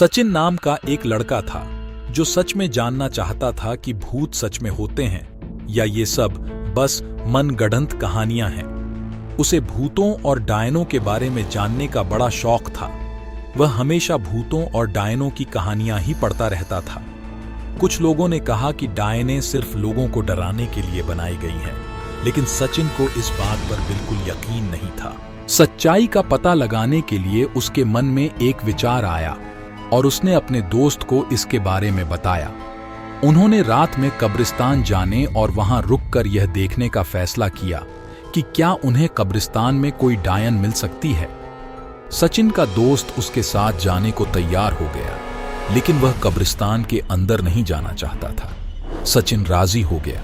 सचिन नाम का एक लड़का था जो सच में जानना चाहता था कि भूत सच में होते हैं या ये सब बस मनगढ़ंत कहानियां हैं। उसे भूतों और डायनों के बारे में जानने का बड़ा शौक था। वह हमेशा भूतों और डायनों की कहानियां ही पढ़ता रहता था। कुछ लोगों ने कहा कि डायनें सिर्फ लोगों को डराने के लिए बनाई गई हैं, लेकिन सचिन को इस बात पर बिल्कुल यकीन नहीं था। सच्चाई का पता लगाने के लिए उसके मन में एक विचार आया और उसने अपने दोस्त को इसके बारे में बताया। उन्होंने रात में कब्रिस्तान जाने और वहां रुककर यह देखने का फैसला किया कि क्या उन्हें कब्रिस्तान में कोई डायन मिल सकती है। सचिन का दोस्त उसके साथ जाने को तैयार हो गया, लेकिन वह कब्रिस्तान के अंदर नहीं जाना चाहता था। सचिन राजी हो गया।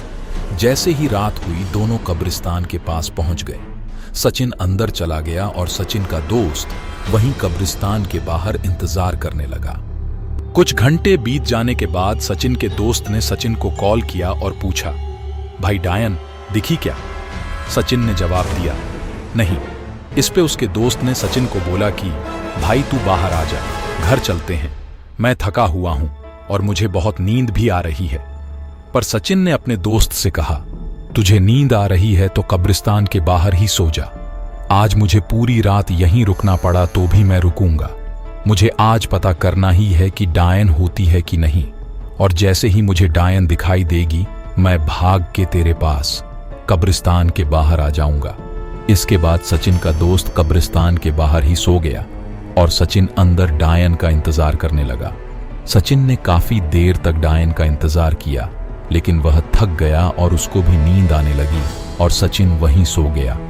जैसे ही रात हुई, दोनों कब्रिस्तान के पास पहुंच गए। सचिन अंदर चला गया और सचिन का दोस्त वहीं कब्रिस्तान के बाहर इंतजार करने लगा। कुछ घंटे बीत जाने के बाद सचिन के दोस्त ने सचिन को कॉल किया और पूछा, भाई डायन दिखी क्या? सचिन ने जवाब दिया, नहीं। इस पे उसके दोस्त ने सचिन को बोला कि भाई तू बाहर आ जा, घर चलते हैं। मैं थका हुआ हूं और मुझे बहुत नींद भी आ रही है। पर सचिन ने अपने दोस्त से कहा, तुझे नींद आ रही है तो कब्रिस्तान के बाहर ही सो जा। आज मुझे पूरी रात यहीं रुकना पड़ा तो भी मैं रुकूंगा। मुझे आज पता करना ही है कि डायन होती है कि नहीं, और जैसे ही मुझे डायन दिखाई देगी मैं भाग के तेरे पास कब्रिस्तान के बाहर आ जाऊंगा। इसके बाद सचिन का दोस्त कब्रिस्तान के बाहर ही सो गया और सचिन अंदर डायन का इंतजार करने लगा। सचिन ने काफी देर तक डायन का इंतजार किया, लेकिन वह थक गया और उसको भी नींद आने लगी और सचिन वहीं सो गया।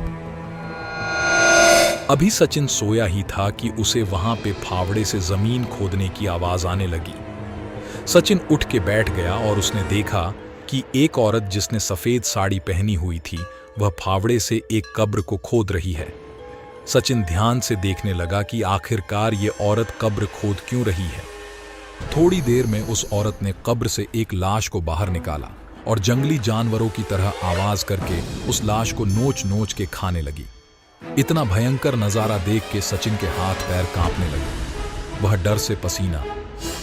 अभी सचिन सोया ही था कि उसे वहां पे फावड़े से जमीन खोदने की आवाज आने लगी। सचिन उठ के बैठ गया और उसने देखा कि एक औरत जिसने सफेद साड़ी पहनी हुई थी, वह फावड़े से एक कब्र को खोद रही है। सचिन ध्यान से देखने लगा कि आखिरकार ये औरत कब्र खोद क्यों रही है। थोड़ी देर में उस औरत ने कब्र से एक लाश को बाहर निकाला और जंगली जानवरों की तरह आवाज करके उस लाश को नोच नोच के खाने लगी। इतना भयंकर नजारा देख के सचिन के हाथ पैर कांपने लगे। वह डर से पसीना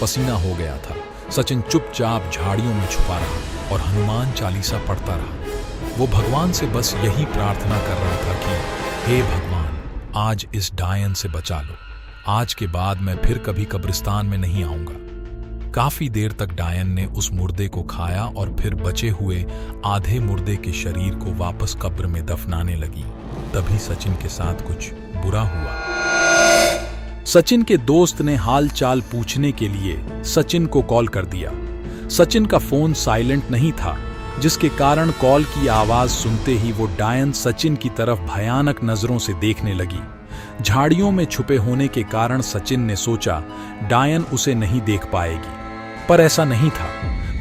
पसीना हो गया था। सचिन चुपचाप झाड़ियों में छुपा रहा और हनुमान चालीसा पढ़ता रहा। वो भगवान से बस यही प्रार्थना कर रहा था कि हे भगवान, आज इस डायन से बचा लो। आज के बाद मैं फिर कभी कब्रिस्तान में नहीं आऊंगा। काफी देर तक डायन ने उस मुर्दे को खाया और फिर बचे हुए आधे मुर्दे के शरीर को वापस कब्र में दफनाने लगी। तभी सचिन के साथ कुछ बुरा हुआ। सचिन के दोस्त ने हाल चाल पूछने के लिए सचिन को कॉल कर दिया। सचिन का फोन साइलेंट नहीं था, जिसके कारण कॉल की आवाज सुनते ही वो डायन सचिन की तरफ भयानक नजरों से देखने लगी। झाड़ियों में छुपे होने के कारण सचिन ने सोचा डायन उसे नहीं देख पाएगी, पर ऐसा नहीं था।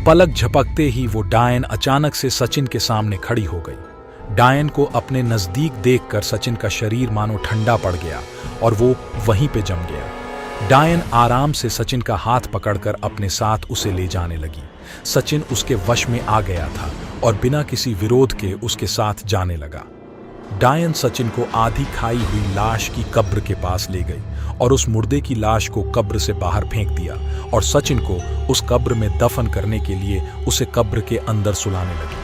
पलक झपकते ही वो डायन अचानक से सचिन के सामने खड़ी हो गई। डायन को अपने नजदीक देखकर सचिन का शरीर मानो ठंडा पड़ गया और वो वहीं पे जम गया। डायन आराम से सचिन का हाथ पकड़कर अपने साथ उसे ले जाने लगी। सचिन उसके वश में आ गया था और बिना किसी विरोध के उसके साथ जाने लगा। डायन सचिन को आधी खाई हुई लाश की कब्र के पास ले गई और उस मुर्दे की लाश को कब्र से बाहर फेंक दिया और सचिन को उस कब्र में दफन करने के लिए उसे कब्र के अंदर सुलाने लगी।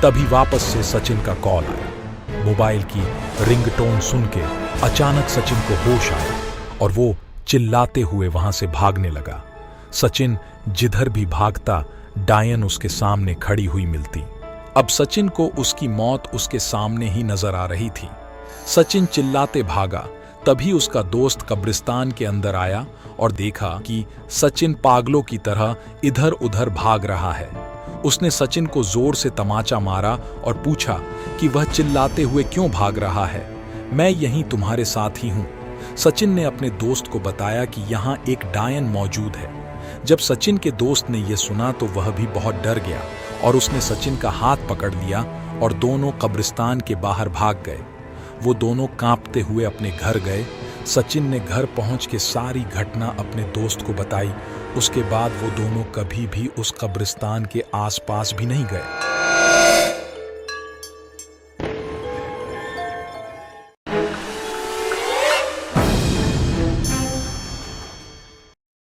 तभी वापस से सचिन का कॉल आया। मोबाइल की रिंगटोन सुन के अचानक सचिन को होश आया और वो चिल्लाते हुए वहां से भागने लगा। सचिन जिधर भी भागता, डायन उसके सामने खड़ी हुई मिलती। अब सचिन को उसकी मौत उसके सामने ही नजर आ रही थी। सचिन चिल्लाते भागा। तभी उसका दोस्त कब्रिस्तान के अंदर आया और देखा कि सचिन पागलों की तरह इधर उधर भाग रहा है। उसने सचिन को जोर से तमाचा मारा और पूछा कि वह चिल्लाते हुए क्यों भाग रहा है। मैं यहीं तुम्हारे साथ ही हूं। सचिन ने अपने दोस्त को बताया कि यहाँ एक डायन मौजूद है। जब सचिन के दोस्त ने यह सुना तो वह भी बहुत डर गया और उसने सचिन का हाथ पकड़ लिया और दोनों कब्रिस्तान के बाहर भाग गए। वो दोनों कांपते हुए अपने घर गए। सचिन ने घर पहुंच के सारी घटना अपने दोस्त को बताई। उसके बाद वो दोनों कभी भी उस कब्रिस्तान के आसपास भी नहीं गए।